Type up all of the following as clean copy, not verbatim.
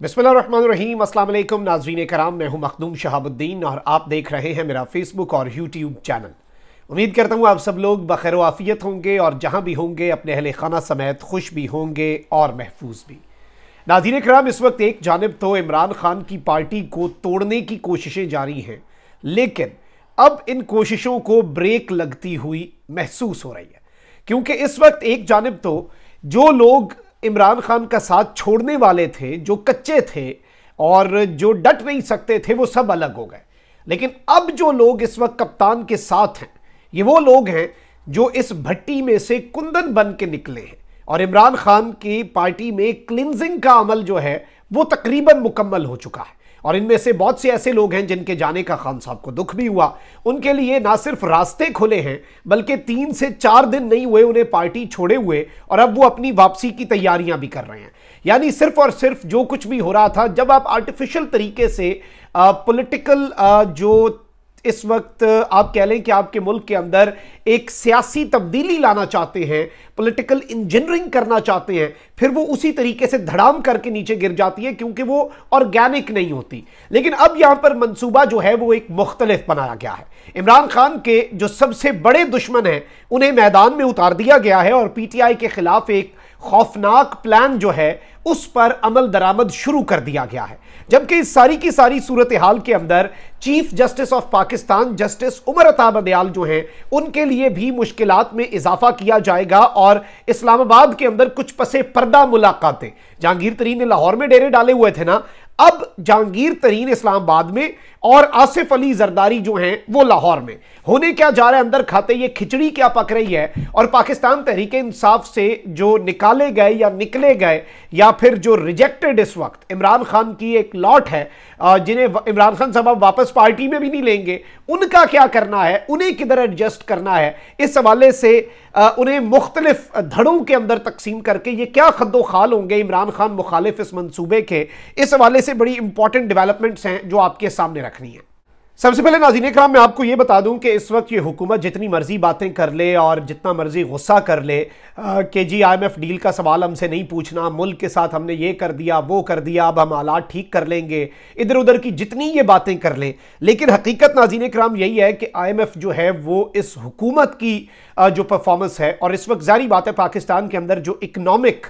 बिस्मिल्लाहिर्रहमानिर्रहीम। अस्सलाम वालेकुम नाज़रीन कराम, मैं हूं मखदूम शहाबुद्दीन और आप देख रहे हैं मेरा फेसबुक और यूट्यूब चैनल। उम्मीद करता हूं आप सब लोग बखैर आफियत होंगे और जहां भी होंगे अपने अहले खाना समेत खुश भी होंगे और महफूज भी। नाज़रीन कराम, इस वक्त एक जानिब तो इमरान खान की पार्टी को तोड़ने की कोशिशें जारी हैं, लेकिन अब इन कोशिशों को ब्रेक लगती हुई महसूस हो रही है, क्योंकि इस वक्त एक जानिब तो जो लोग इमरान खान का साथ छोड़ने वाले थे, जो कच्चे थे और जो डट नहीं सकते थे, वो सब अलग हो गए। लेकिन अब जो लोग इस वक्त कप्तान के साथ हैं, ये वो लोग हैं जो इस भट्टी में से कुंदन बन के निकले हैं और इमरान खान की पार्टी में क्लिनजिंग का अमल जो है वो तकरीबन मुकम्मल हो चुका है। और इनमें से बहुत से ऐसे लोग हैं जिनके जाने का खान साहब को दुख भी हुआ। उनके लिए ना सिर्फ रास्ते खुले हैं, बल्कि 3 से 4 दिन नहीं हुए उन्हें पार्टी छोड़े हुए और अब वो अपनी वापसी की तैयारियां भी कर रहे हैं। यानी सिर्फ और सिर्फ जो कुछ भी हो रहा था, जब आप आर्टिफिशियल तरीके से पॉलिटिकल जो इस वक्त आप कह लें कि आपके मुल्क के अंदर एक सियासी तब्दीली लाना चाहते हैं, पॉलिटिकल इंजीनियरिंग करना चाहते हैं, फिर वो उसी तरीके से धड़ाम करके नीचे गिर जाती है, क्योंकि वो ऑर्गेनिक नहीं होती। लेकिन अब यहां पर मंसूबा जो है वो एक मुख्तलिफ बनाया गया है। इमरान खान के जो सबसे बड़े दुश्मन हैं उन्हें मैदान में उतार दिया गया है और पीटीआई के खिलाफ एक खौफनाक प्लान जो है उस पर अमल दरामद शुरू कर दिया गया है। जबकि इस सारी की सारी सूरत हाल के अंदर chief justice of Pakistan justice Umar Ata Bandial जो हैं उनके लिए भी मुश्किलात में इजाफा किया जाएगा और इस्लामाबाद के अंदर कुछ पसे पर्दा मुलाकातें, जहांगीर तरीन ने लाहौर में डेरे डाले हुए थे ना, अब जहांगीर तरीन इस्लामाबाद में और आसिफ अली जरदारी जो हैं वो लाहौर में। होने क्या जा रहा है अंदर खाते, ये खिचड़ी क्या पक रही है। और पाकिस्तान तहरीक इंसाफ से जो निकाले गए या निकले गए या फिर जो रिजेक्टेड इस वक्त इमरान खान की एक लॉट है, जिन्हें इमरान खान साहब वापस पार्टी में भी नहीं लेंगे, उनका क्या करना है, उन्हें किधर एडजस्ट करना है, इस हवाले से उन्हें मुख्तलिफ धड़ों के अंदर तकसीम करके ये क्या खद्दो खाल होंगे इमरान खान मुखालिफ इस मंसूबे के, इस हवाले से बड़ी इंपॉर्टेंट डेवलपमेंट्स हैं जो आपके सामने रखनी है। सबसे पहले नाज़रीन इकराम, मैं आपको यह बता दूं कि इस वक्त ये हुकूमत जितनी मर्जी बातें कर ले और जितना मर्जी गुस्सा कर ले कि जी IMF डील का सवाल हमसे नहीं पूछना, मुल्क के साथ हमने ये कर दिया वो कर दिया, अब हम हालात ठीक कर लेंगे, इधर उधर की जितनी ये बातें कर लें, लेकिन हकीकत नाज़रीन इकराम यही है कि IMF जो है वो इस हुकूमत की जो परफॉर्मेंस है, और इस वक्त जारी बात है पाकिस्तान के अंदर जो इकनॉमिक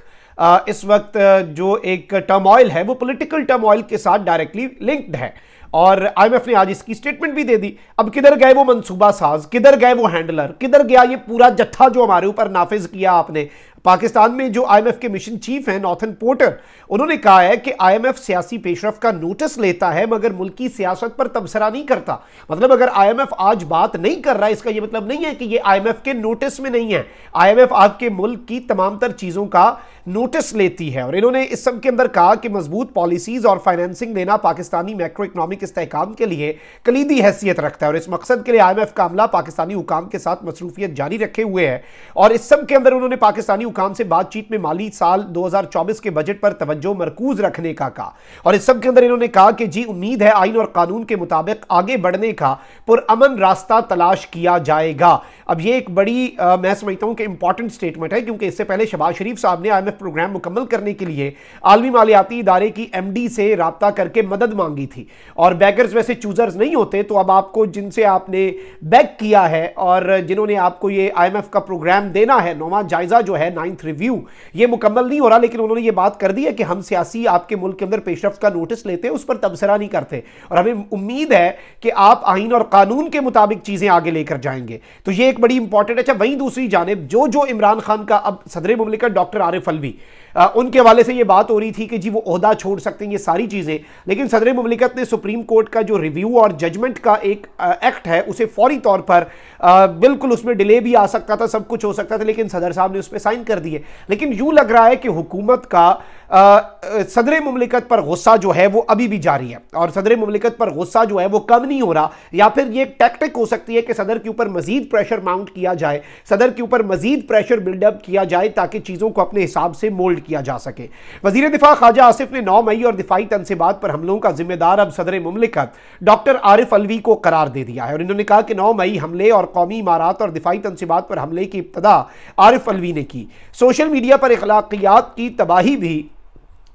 इस वक्त जो एक टर्मोइल है वो पॉलिटिकल टर्मोइल के साथ डायरेक्टली लिंक्ड है। और IMF ने आज इसकी स्टेटमेंट भी दे दी। अब किधर गए वो मंसूबा साज, किधर गए वो हैंडलर, किधर गया ये पूरा जत्था जो हमारे ऊपर नाफिज किया आपने। पाकिस्तान में जो IMF के मिशन चीफ हैं नॉर्थन पोर्टर, उन्होंने कहा है कि IMF सियासी पेशरफ का नोटिस लेता है मगर मुल्की सियासत पर तबसरा नहीं करता। मतलब अगर IMF आज बात नहीं कर रहा है, इसका यह मतलब नहीं है कि ये IMF के नोटिस में नहीं है। IMF आपके मुल्क की तमाम तर चीजों का नोटिस लेती है। और इन्होंने इस सब के अंदर कहा कि मजबूत पॉलिसीज और फाइनेंसिंग देना पाकिस्तानी मैक्रो इकनॉमिक इस्तेहकाम के लिए कलीदी हैसियत रखता है और इस मकसद के लिए IMF का अमला पाकिस्तानी हुकाम के साथ मसरूफियत जारी रखे हुए है। और इस सब के अंदर उन्होंने पाकिस्तानी हुकाम से बातचीत में माली साल 2024 के बजट पर तवज्जो मरकूज रखने का कहा। और इस सब के अंदर इन्होंने कहा कि जी उम्मीद है आइन और कानून के मुताबिक आगे बढ़ने का पुरअमन रास्ता तलाश किया जाएगा। अब ये एक बड़ी मैं समझता हूं कि इंपॉर्टेंट स्टेटमेंट है, क्योंकि इससे पहले शहबाज शरीफ साहब ने IMF प्रोग्राम मुकम्मल करने के लिए आलमी मालियाती इदारे की MD से राब्ता करके मदद मांगी थी। और बैगर्स वैसे चूजर्स नहीं होते, तो अब आपको जिनसे आपने बैग किया है और जिन्होंने आपको ये IMF का प्रोग्राम देना है, 9वां जायजा जो है 9th रिव्यू, ये मुकम्मल नहीं हो रहा, लेकिन उन्होंने ये बात कर दी है कि हम सियासी आपके मुल्क के अंदर पेशरफ्त का नोटिस लेते हैं, उस पर तबसरा नहीं करते और हमें उम्मीद है कि आप आइन और कानून के मुताबिक चीजें आगे लेकर जाएंगे। तो ये एक बड़ी इंपॉर्टेंट है। अच्छा, वहीं दूसरी जानिब जो इमरान खान का अब सदर मुमलिकत डॉक्टर आरिफ अलवी, उनके हवाले से ये बात हो रही थी कि जी वो ओहदा छोड़ सकते हैं, ये सारी चीजें, लेकिन सदर मुमलिकत ने सुप्रीम कोर्ट का जो रिव्यू और जजमेंट का एक एक्ट है उसे फौरी तौर पर बिल्कुल उसमें डिले भी आ सकता था, सब कुछ हो सकता था, लेकिन सदर साहब ने उस पर साइन कर दिए। लेकिन यूं लग रहा है कि हुकूमत का सदर मुमलिकत पर गुस्सा जो है वो अभी भी जारी है और सदर मुमलिकत पर गुस्सा जो है वो कम नहीं हो रहा, या फिर ये एक टैक्टिक हो सकती है कि सदर के ऊपर मजीद प्रेशर माउंट किया जाए, सदर के ऊपर मजीद प्रेशर बिल्डअप किया जाए ताकि चीजों को अपने हिसाब से मोल्ड किया जा सके। वजीर दिफा ख्वाजा आसिफ ने 9 मई और दिफाई तनसीबात पर हमलों का जिम्मेदार अब सदर मुमलिकत डॉक्टर आरिफ अलवी को करार दे दिया है और इन्होंने कहा कि 9 मई हमले और कौमी इमारात और दिफाई तनसीबात पर हमले की इब्तदा आरिफ अलवी ने की। सोशल मीडिया पर अखलाकियात की तबाही भी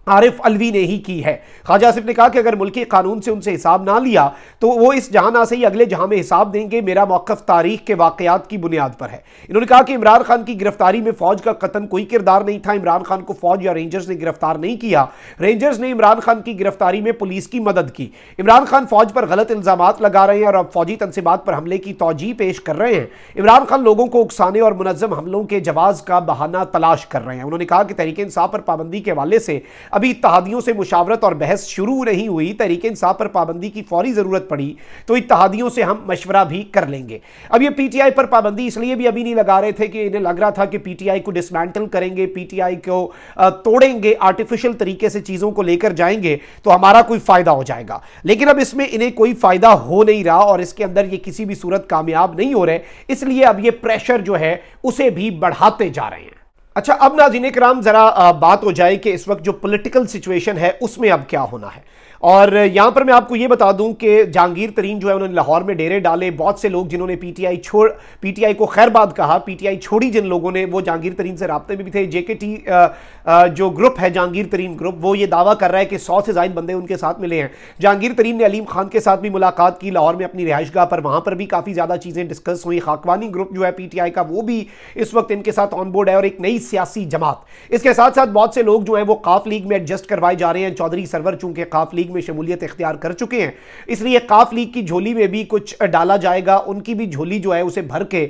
आरिफ अलवी ने ही की है। ख्वाजा आसिफ ने कहा कि अगर मुल्की कानून से उनसे हिसाब ना लिया तो वो इस जहां ना से ही अगले जहां में हिसाब देंगे। मेरा मौक़िफ़ तारीख के वाक़यात की बुनियाद पर है। इन्होंने कहा कि इमरान खान की गिरफ्तारी में फौज का कतन कोई किरदार नहीं था। इमरान खान को फौज या रेंजर्स ने गिरफ्तार नहीं किया। रेंजर्स ने इमरान खान की गिरफ्तारी में पुलिस की मदद की। इमरान खान फौज पर गलत इल्जामात लगा रहे हैं और अब फौजी तनसीबात पर हमले की तौजीह पेश कर रहे हैं। इमरान खान लोगों को उकसाने और मुनज़्ज़म हमलों के जवाज़ का बहाना तलाश कर रहे हैं। उन्होंने कहा कि तहरीक इंसाफ पर पाबंदी के हवाले से अभी इत्तेहादियों से मुशावरत और बहस शुरू नहीं हुई। तहरीक इंसाफ पर पाबंदी की फौरी जरूरत पड़ी तो इत्तेहादियों से हम मशवरा भी कर लेंगे। अब ये पीटीआई पर पाबंदी इसलिए भी अभी नहीं लगा रहे थे कि इन्हें लग रहा था कि पीटीआई को डिसमेंटल करेंगे, पीटीआई को तोड़ेंगे, आर्टिफिशियल तरीके से चीजों को लेकर जाएंगे तो हमारा कोई फायदा हो जाएगा। लेकिन अब इसमें इन्हें कोई फायदा हो नहीं रहा और इसके अंदर ये किसी भी सूरत कामयाब नहीं हो रहे, इसलिए अब ये प्रेशर जो है उसे भी बढ़ाते जा रहे हैं। अच्छा, अब नाज़रीन किराम जरा बात हो जाए कि इस वक्त जो पॉलिटिकल सिचुएशन है उसमें अब क्या होना है। और यहां पर मैं आपको यह बता दूं कि जहांगीर तरीन जो है उन्होंने लाहौर में डेरे डाले। बहुत से लोग जिन्होंने पीटीआई को खैरबाद कहा, पीटीआई छोड़ी जिन लोगों ने, वो जहांगीर तरीन से राब्ते में भी थे। जेकेटी जो ग्रुप है जहांगीर तरीन ग्रुप, वो ये दावा कर रहा है कि 100 से ज़ायद बंदे उनके साथ मिले हैं। जहांगीर तरीन ने अलीम खान के साथ भी मुलाकात की लाहौर में अपनी रिहाइशगाह पर, वहां पर भी काफ़ी ज़्यादा चीज़ें डिस्कस हुई। खाकवानी ग्रुप जो है पीटीआई का, वो भी इस वक्त इनके साथ ऑन बोर्ड है और एक नई सियासी जमात। इसके साथ साथ बहुत से लोग जो है वो काफ लीग में एडजस्ट करवाए जा रहे हैं। चौधरी सरवर चूंकि काफ लीग में शमूलियत इख्तियार कर चुके हैं, इसलिए काफ लीग की झोली में भी कुछ डाला जाएगा। उनकी भी झोली जो है उसे भर के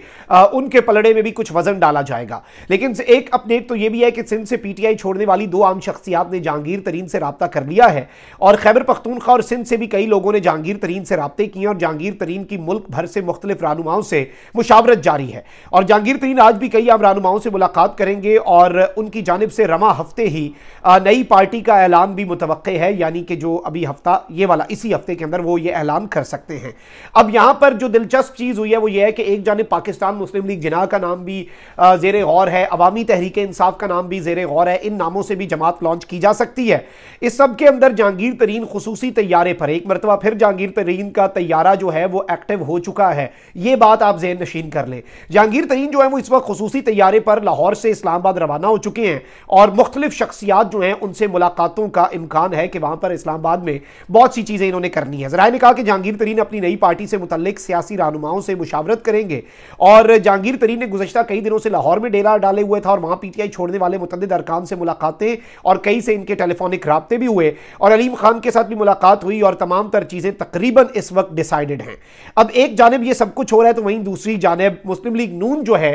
उनके पलड़े में भी कुछ वजन डाला जाएगा। लेकिन एक अपडेट तो यह भी है कि सिंध से पीटीआई छोड़ने वाली 2 आम शख्सियात ने जहांगीर तरीन से राब्ता कर लिया है और खैबर पख्तूनख्वा और सिंध से भी कई लोगों ने जहांगीर तरीन से राब्ते किए और जहांगीर तरीन की मुल्क भर से मुख्तलिफ रहनुमाओं से मुशावरत जारी है। और जहांगीर तरीन आज भी कई आम रहनुमाओं से मुलाकात करेंगे और उनकी जानिब से रमा हफ्ते ही नई पार्टी का ऐलान भी मुतवक्के है, यानी कि जो अभी हफ्ता ये वाला इसी हफ्ते के अंदर वो ये ऐलान कर सकते हैं। अब यहां पर जो दिलचस्प चीज हुई है वो ये है कि एक जानिब पाकिस्तान मुस्लिम लीग जिन्ना का नाम भी ज़ेरे गौर है, अवामी तहरीक इंसाफ का नाम भी ज़ेरे गौर है। इन नामों से भी जमात लॉन्च की जा सकती है। इस सब के अंदर जहांगीर तरीन खुसूसी तैयारे पर, एक मरतबा फिर जहांगीर तरीन का तैयारा जो है वो एक्टिव हो चुका है। ये बात आप ज़हन नशीन कर लें। जहांगीर तरीन जो है वो इस वक्त खुसूसी तैयारे पर लाहौर से इस्लामाबाद रवाना हो चुके हैं और मुख्तलिफ शख्सियात जो हैं उनसे मुलाकातों का इम्कान है कि वहां पर इस्लामाबाद में बहुत सी चीजें इन्होंने करनी है। ज़राए ने कहा कि जहांगीर तरीन अपनी नई पार्टी से मुतल्लिक सियासी रहनुमाओं से मुशावरत करेंगे और जहांगीर तरीन ने गुज़श्ता कई दिनों से लाहौर में डेरा डाले हुए था और वहां पीटीआई छोड़ने वाले मुतअद्दिद अरकान से मुलाकातें और कई से इनके टेलीफोनिक राब्ते भी हुए और अलीम खान के साथ भी मुलाकात हुई और तमाम तर चीजें तकरीबन इस वक्त डिसाइडेड हैं। अब एक जानिब ये सब कुछ हो रहा है तो वहीं दूसरी जानिब मुस्लिम लीग नून जो है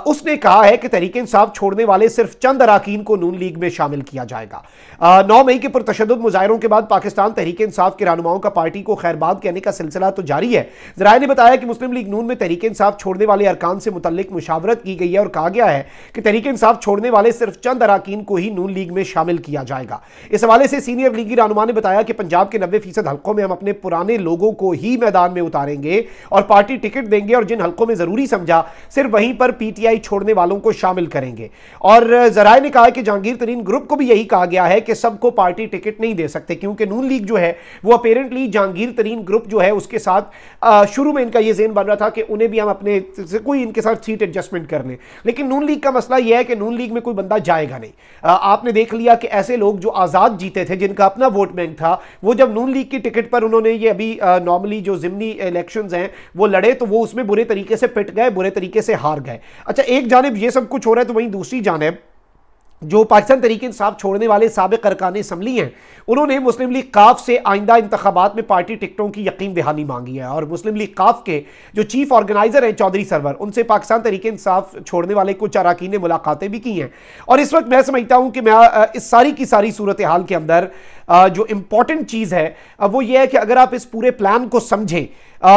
उसने कहा है कि तहरीक इंसाफ छोड़ने वाले सिर्फ चंद अरकान को नून लीग में शामिल किया जाएगा। 9 मई के पुरतशद्दुद मुजाहिरों के बाद पाकिस्तान तहरीक इंसाफ के रहनुमाओं का पार्टी को खैरबाद कहने का सिलसिला तो जारी है। ज़राए ने बताया कि मुस्लिम लीग नून में तहरीक इंसाफ छोड़ने वाले अरकान से मुतल्लिक मुशावरत की गई है और कहा गया है कि तहरीक इंसाफ छोड़ने वाले सिर्फ चंद अरकान को ही नून लीग में शामिल किया जाएगा। इस हवाले से सीनियर लीगी रहनुमा ने बताया कि पंजाब के 90% हल्कों में हम अपने पुराने लोगों को ही मैदान में उतारेंगे और पार्टी टिकट देंगे और जिन हल्कों में जरूरी समझा सिर्फ वहीं पर पीटीआई छोड़ने वालों को शामिल करेंगे। और ज़राए ने कहा कि जहांगीर तरीन ग्रुप को भी यही कहा गया है कि सबको पार्टी टिकट नहीं दे सकते क्योंकि नून लीग जो है वो अपेरेंटली जहांगीर तरीन ग्रुप जो है उसके साथ शुरू में इनका ये ज़हन बन रहा था कि उन्हें भी हम अपने कोई इनके साथ सीट एडजस्टमेंट कर लें। लेकिन नून लीग का मसला यह है कि नून लीग में कोई बंदा जाएगा नहीं। आपने देख लिया कि ऐसे लोग जो आज़ाद जीते थे जिनका अपना वोट बैंक था, वो जब नून लीग की टिकट पर उन्होंने ये अभी नॉर्मली जो ज़िमनी इलेक्शंस हैं वो लड़े तो वो उसमें बुरे तरीके से पिट गए, बुरे तरीके से हार गए। अच्छा, एक जानिब ये सब कुछ हो रहा है तो वहीं दूसरी जानिब जो पाकिस्तान तहरीक इंसाफ छोड़ने वाले साबिक अरकान असम्बली हैं उन्होंने मुस्लिम लीग काफ से आइंदा इंतखाबात में पार्टी टिकटों की यकीन दहानी मांगी है और मुस्लिम लीग काफ के जो चीफ ऑर्गेनाइजर हैं चौधरी सरवर, उनसे पाकिस्तान तहरीक इंसाफ छोड़ने वाले कुछ अरकान ने मुलाकातें भी की हैं। और इस वक्त मैं समझता हूं कि मैं इस सारी की सारी सूरत हाल के अंदर जो इंपॉर्टेंट चीज़ है वो ये है कि अगर आप इस पूरे प्लान को समझें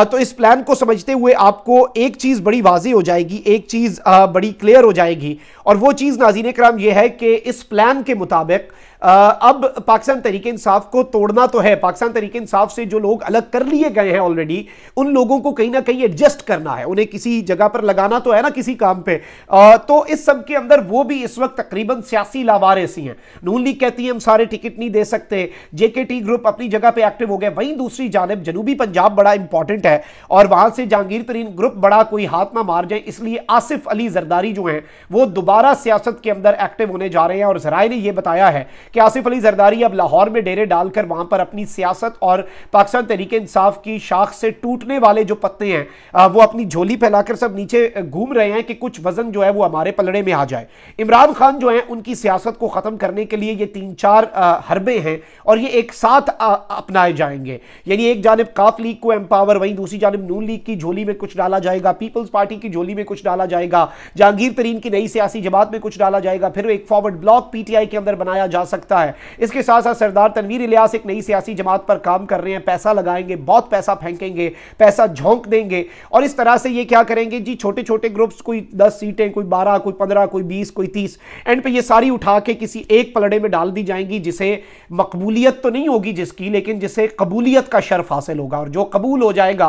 तो इस प्लान को समझते हुए आपको एक चीज़ बड़ी वाज़ेह हो जाएगी, एक चीज़ बड़ी क्लियर हो जाएगी और वो चीज़ नाज़रीन इकराम ये है कि इस प्लान के मुताबिक अब पाकिस्तान तहरीक इंसाफ को तोड़ना तो है। पाकिस्तान तहरीक इंसाफ से जो लोग अलग कर लिए गए हैं ऑलरेडी, उन लोगों को कहीं ना कहीं एडजस्ट करना है, उन्हें किसी जगह पर लगाना तो है ना, किसी काम पे। तो इस सब के अंदर वो भी इस वक्त तकरीबन सियासी लावारिसी हैं। नून लीग कहती है हम सारे टिकट नहीं दे सकते, जेकेटी ग्रुप अपनी जगह पर एक्टिव हो गए। वहीं दूसरी जानिब जनूबी पंजाब बड़ा इंपॉर्टेंट है और वहां से जहांगीर तरीन ग्रुप बड़ा कोई हाथ ना मार जाए, इसलिए आसिफ अली जरदारी जो हैं वो दोबारा सियासत के अंदर एक्टिव होने जा रहे हैं। और ज़राए ने यह बताया है कि आसिफ अली जरदारी अब लाहौर में डेरे डालकर वहां पर अपनी सियासत और पाकिस्तान तहरीक इंसाफ की शाख से टूटने वाले जो पत्ते हैं वो अपनी झोली फैलाकर सब नीचे घूम रहे हैं कि कुछ वजन जो है वो हमारे पलड़े में आ जाए। इमरान खान जो है उनकी सियासत को खत्म करने के लिए ये 3-4 हरबे हैं और ये एक साथ अपनाए जाएंगे। यानी एक जानिब काफ लीग को एम्पावर, वहीं दूसरी जानिब नून लीग की झोली में कुछ डाला जाएगा, पीपल्स पार्टी की झोली में कुछ डाला जाएगा, जहांगीर तरीन की नई सियासी जमात में कुछ डाला जाएगा, फिर एक फॉरवर्ड ब्लॉक पीटीआई के अंदर बनाया जा सकता है। इसके साथ साथ सरदार तनवीर इलियास एक नई सियासी जमात पर काम कर रहे हैं, पैसा लगाएंगे, बहुत पैसा फेंकेंगे, पैसा झोंक देंगे और इस तरह से ये क्या करेंगे जी, छोटे छोटे ग्रुप्स, कोई 10 सीटें, कोई 12, कोई 15, कोई 20, कोई 30, एंड पे ये सारी उठा के किसी एक पलड़े में डाल दी जाएंगी जिसे मकबूलियत तो नहीं होगी जिसकी, लेकिन जिसे कबूलियत का शर्फ हासिल होगा और जो कबूल हो जाएगा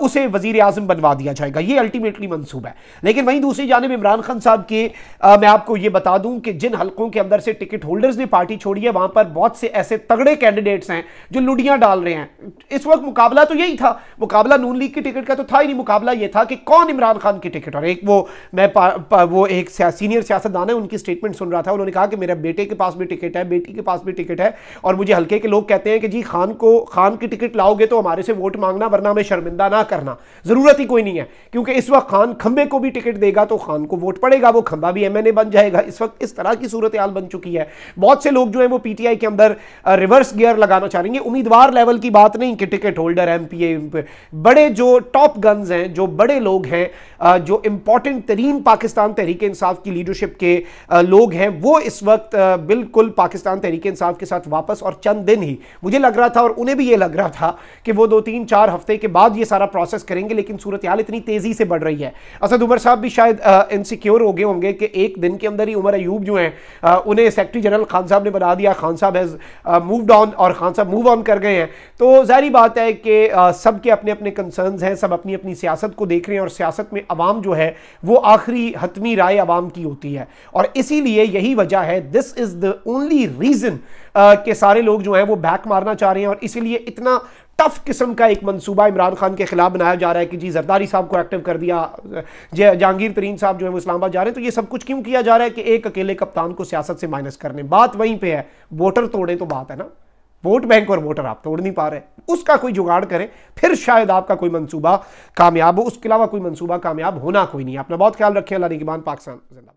उसे वजीर आजम बनवा दिया जाएगा। ये अल्टीमेटली मंसूब है। लेकिन वहीं दूसरी जानिब इमरान खान साहब के मैं आपको ये बता दूं कि जिन हलकों के अंदर से टिकट होल्डर्स ने पार्टी छोड़ी है वहां पर बहुत से ऐसे तगड़े कैंडिडेट्स हैं जो लुडियां डाल रहे हैं। इस वक्त मुकाबला तो यही था, मुकाबला नून लीग की टिकट का तो था ही नहीं, मुकाबला यह था कि कौन इमरान खान की टिकट। और एक वो एक सीनियर सियासतदान है, उनकी स्टेटमेंट सुन रहा था, उन्होंने कहा कि मेरे बेटे के पास भी टिकट है, बेटी के पास भी टिकट है और मुझे हल्के के लोग कहते हैं कि जी खान की टिकट लाओगे तो हमारे से वोट मांगना, वरना हमें शर्मिंदा ना करना। जरूरत ही कोई नहीं है, क्योंकि इस वक्त खान खंबे को भी टिकट देगा तो खान को वोट पड़ेगा, वो खंबा भी एमएनए बन जाएगा। इस वक्त इस तरह की सूरत हाल बन चुकी है। बहुत से लोग जो है वो पीटीआई के अंदर रिवर्स गियर लगाना चाह रहे हैं। उम्मीदवार लेवल की बात नहीं कि टिकट होल्डर, एमपीए, बड़े जो टॉप गन्स हैं, जो बड़े लोग हैं, जो इंपॉर्टेंट तरीन पाकिस्तान तहरीक इंसाफ की लीडरशिप के लोग हैं, वो इस वक्त बिल्कुल पाकिस्तान तहरीक इंसाफ के साथ वापस, और चंद दिन ही मुझे लग रहा था और उन्हें भी ये लग रहा था कि वो 2-3-4 हफ्ते के बाद ये सारा प्रोसेस करेंगे, लेकिन सूरत हाल इतनी तेजी से बढ़ रही है। असद उमर साहब भी शायद इनसिक्योर हो गए होंगे कि एक दिन के अंदर ही उमर अयूब जो हैं उन्हें सेक्रेटरी जनरल खान साहब ने बना दिया, खान साहब हैज मूव्ड ऑन और खान साहब मूव ऑन कर गए हैं। तो जाहिर बात है कि सबके अपने अपने कंसर्न्स हैं, सब अपनी अपनी सियासत को देख रहे हैं और सियासत में अवाम जो है वो आखिरी हतमी राय अवाम की होती है और इसीलिए यही वजह है, this is the only reason कि सारे लोग जो हैं वो बैक मारना चाह रहे हैं और इसीलिए इतना टफ किस्म का एक मंसूबा इमरान खान के खिलाफ बनाया जा रहा है कि जी जरदारी साहब को एक्टिव कर दिया, जहांगीर तरीन साहब जो है वो इस्लामाबाद जा रहे हैं। तो ये सब कुछ क्यों किया जा रहा है कि एक अकेले कप्तान को सियासत से माइनस करने। बात वहीं पे है, वोटर तोड़े तो बात है ना, वोट बैंक और वोटर आप तोड़ नहीं पा रहे, उसका कोई जुगाड़ करें, फिर शायद आपका कोई मंसूबा कामयाब हो। उसके अलावा कोई मंसूबा कामयाब होना कोई नहीं। अपना बहुत ख्याल रखें। अल्लाह निगहबान। पाकिस्तान जिंदाबाद।